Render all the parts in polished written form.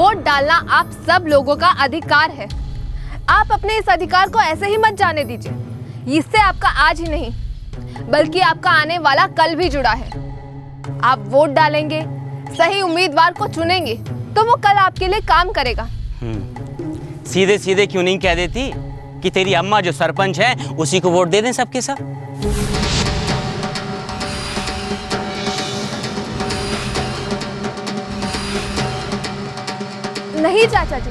Vote डालना आप सब लोगों का अधिकार है। आप अपने इस अधिकार को ऐसे ही मत जाने दीजिए। इससे आपका आज ही नहीं बल्कि आपका आने वाला कल भी जुड़ा है। आप वोट डालेंगे, सही उम्मीदवार को चुनेंगे तो वो कल आपके लिए काम करेगा। सीधे सीधे क्यों नहीं कह देती कि तेरी अम्मा जो सरपंच है उसी को वोट दे दें सबके सब। नहीं चाचा जी,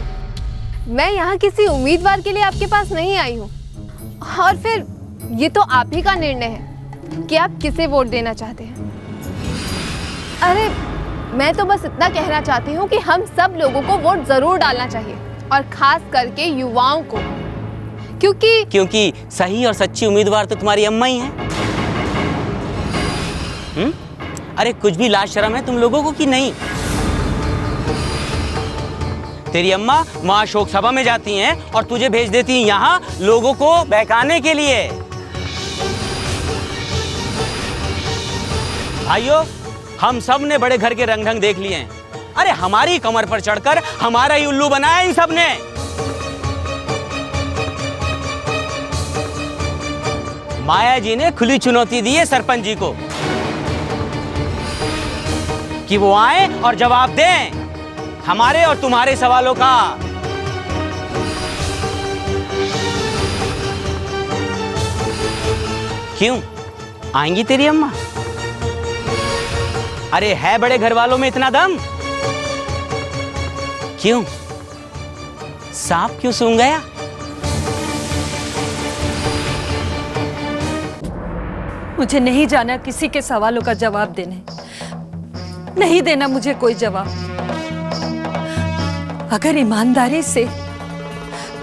मैं यहाँ किसी उम्मीदवार के लिए आपके पास नहीं आई हूँ। और फिर ये तो आप ही का निर्णय है कि आप किसे वोट देना चाहते हैं। अरे मैं तो बस इतना कहना चाहती हूँ कि हम सब लोगों को वोट जरूर डालना चाहिए और खास करके युवाओं को, क्योंकि सही और सच्ची उम्मीदवार तो तुम्हारी अम्मा ही है। अरे कुछ भी लाज शर्म है तुम लोगों को कि नहीं? तेरी अम्मा वहां शोक सभा में जाती हैं और तुझे भेज देती हैं यहाँ लोगों को बहकाने के लिए। भाइयों, हम सब ने बड़े घर के रंग ढंग देख लिए हैं। अरे हमारी कमर पर चढ़कर हमारा ही उल्लू बनाया इन सब ने। माया जी ने खुली चुनौती दी है सरपंच जी को कि वो आए और जवाब दें हमारे और तुम्हारे सवालों का। क्यों आएंगी तेरी अम्मा? अरे है बड़े घर वालों में इतना दम? क्यों सांप क्यों सूंघ गया? मुझे नहीं जाना किसी के सवालों का जवाब देने। नहीं देना मुझे कोई जवाब। अगर ईमानदारी से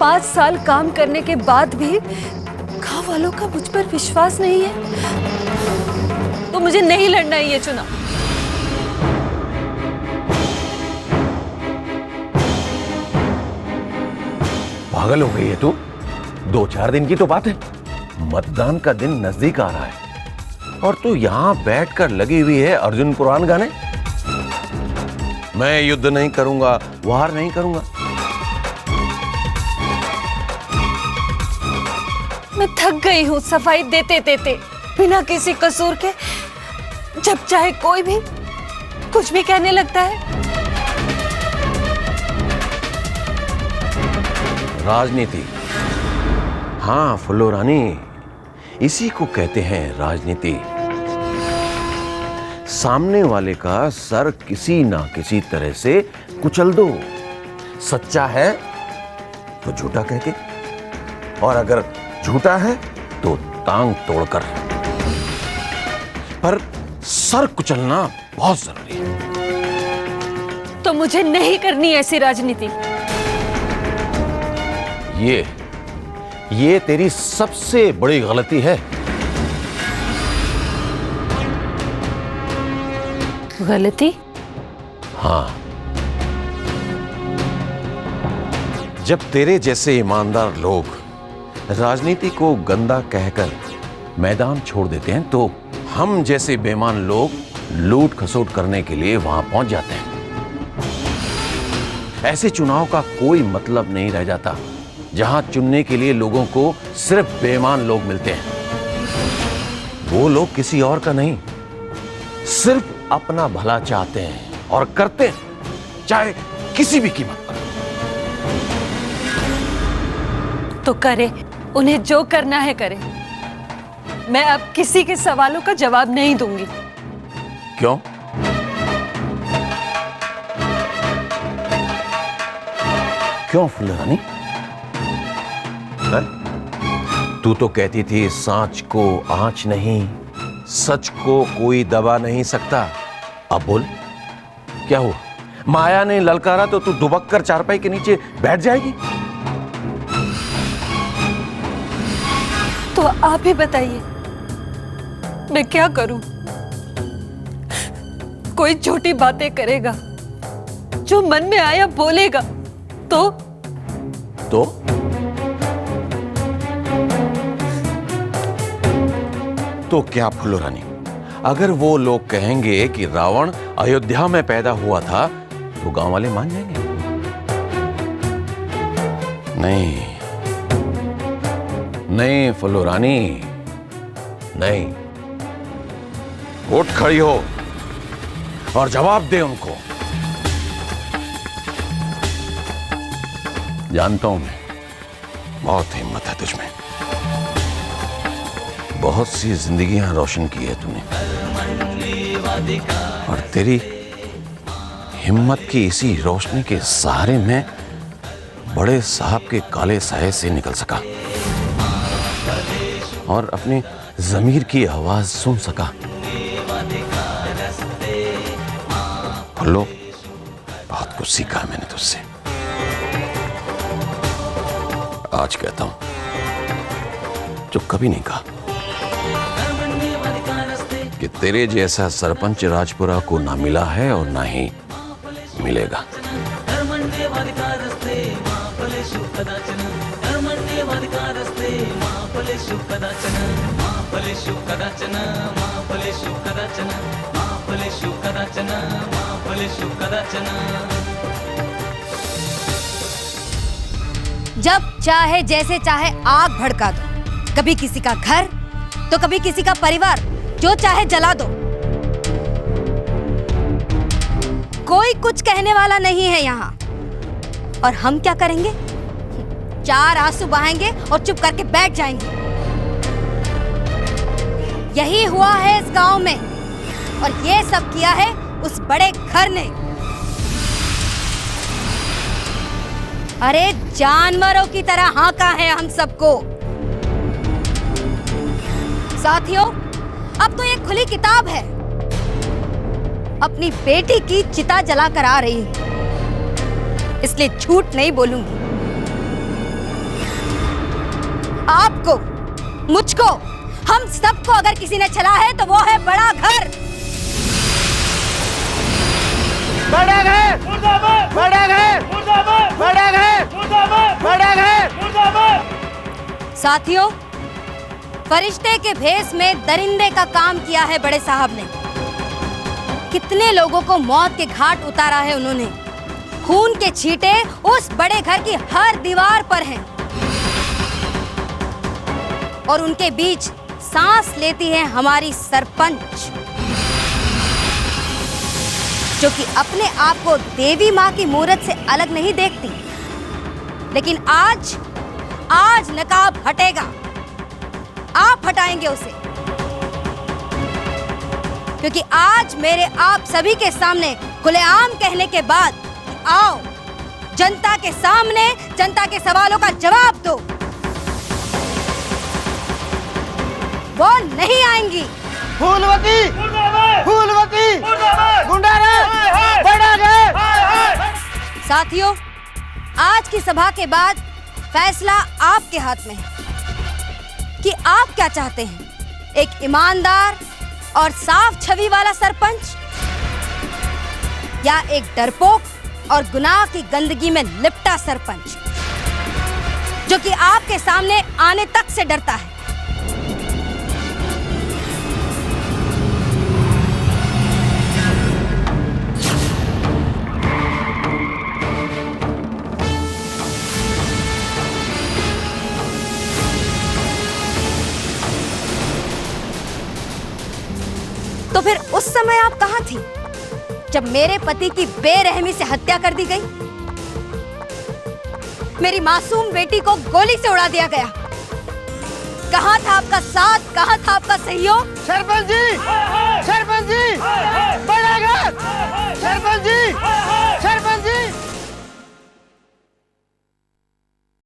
5 साल काम करने के बाद भी गांव वालों का मुझ पर विश्वास नहीं है तो मुझे नहीं लड़ना है ये चुनाव। पागल हो गई है तू? 2-4 दिन की तो बात है। मतदान का दिन नजदीक आ रहा है और तू यहां बैठकर लगी हुई है अर्जुन पुराण गाने। मैं युद्ध नहीं करूंगा, वार नहीं करूंगा। मैं थक गई हूं सफाई देते देते बिना किसी कसूर के। जब चाहे कोई भी कुछ भी कहने लगता है। राजनीति, हाँ फुल्लो रानी, इसी को कहते हैं राजनीति। सामने वाले का सर किसी ना किसी तरह से कुचल दो। सच्चा है तो झूठा कह के, और अगर झूठा है तो टांग तोड़कर। पर सर कुचलना बहुत जरूरी है। तो मुझे नहीं करनी ऐसी राजनीति। ये तेरी सबसे बड़ी गलती है। गलती? हाँ, जब तेरे जैसे ईमानदार लोग राजनीति को गंदा कहकर मैदान छोड़ देते हैं तो हम जैसे बेईमान लोग लूट खसोट करने के लिए वहां पहुंच जाते हैं। ऐसे चुनाव का कोई मतलब नहीं रह जाता जहां चुनने के लिए लोगों को सिर्फ बेईमान लोग मिलते हैं। वो लोग किसी और का नहीं, सिर्फ अपना भला चाहते हैं और करते हैं, चाहे किसी भी कीमत पर। तो करे, उन्हें जो करना है करे। मैं अब किसी के सवालों का जवाब नहीं दूंगी। क्यों? क्यों फुल्लो रानी? तू तो कहती थी सांच को आंच नहीं, सच को कोई दबा नहीं सकता। अब बोल क्या हुआ? माया ने ललकारा तो तू दुबक कर चारपाई के नीचे बैठ जाएगी? तो आप ही बताइए मैं क्या करूं? कोई छोटी बातें करेगा, जो मन में आया बोलेगा तो क्या फुल्लो रानी? अगर वो लोग कहेंगे कि रावण अयोध्या में पैदा हुआ था तो गांव वाले मान जाएंगे? नहीं नहीं फुलरानी, नहीं। उठ खड़ी हो और जवाब दे उनको। जानता हूं मैं, बहुत हिम्मत है तुझमें, बहुत सी जिंदगियां रोशन की है तूने, और तेरी हिम्मत की इसी रोशनी के सहारे में बड़े साहब के काले साए से निकल सका और अपनी ज़मीर की आवाज सुन सका। लो, बहुत कुछ सीखा है मैंने तुझसे। आज कहता हूं जो कभी नहीं कहा कि तेरे जैसा सरपंच राजपुरा को ना मिला है और ना ही मिलेगा। जब चाहे जैसे चाहे आग भड़का दो, कभी किसी का घर तो कभी किसी का परिवार, जो चाहे जला दो। कोई कुछ कहने वाला नहीं है यहाँ। और हम क्या करेंगे? 4 आंसू बहाएंगे और चुप करके बैठ जाएंगे। यही हुआ है इस गांव में, और ये सब किया है उस बड़े घर ने। अरे जानवरों की तरह हाँका है हम सबको। साथियों, अब तो ये खुली किताब है। अपनी बेटी की चिता जलाकर आ रही हूं, इसलिए झूठ नहीं बोलूंगी। आपको, मुझको, हम सबको अगर किसी ने चला है तो वो है बड़ा घर। बड़ा घर, बड़ा घर, बड़ा घर, बड़ा घर। साथियों, फरिश्ते के भेष में दरिंदे का काम किया है बड़े साहब ने। कितने लोगों को मौत के घाट उतारा है उन्होंने। खून के छींटे उस बड़े घर की हर दीवार पर हैं, और उनके बीच सांस लेती है हमारी सरपंच, जो कि अपने आप को देवी माँ की मूरत से अलग नहीं देखती। लेकिन आज नकाब हटेगा। आप हटाएंगे उसे, क्योंकि आज मेरे आप सभी के सामने खुलेआम कहने के बाद, आओ जनता के सामने जनता के सवालों का जवाब दो। वो नहीं आएंगी। फूलवती, फूलवती, गुंडाराज, बड़ा घर। साथियों, आज की सभा के बाद फैसला आपके हाथ में है कि आप क्या चाहते हैं। एक ईमानदार और साफ छवि वाला सरपंच, या एक डरपोक और गुनाह की गंदगी में लिपटा सरपंच, जो कि आपके सामने आने तक से डरता है। तो फिर उस समय आप कहां थी, जब मेरे पति की बेरहमी से हत्या कर दी गई? मेरी मासूम बेटी को गोली से उड़ा दिया गया। कहां था आपका साथ, कहां था आपका सहयोग? सरपंच जी, सरपंच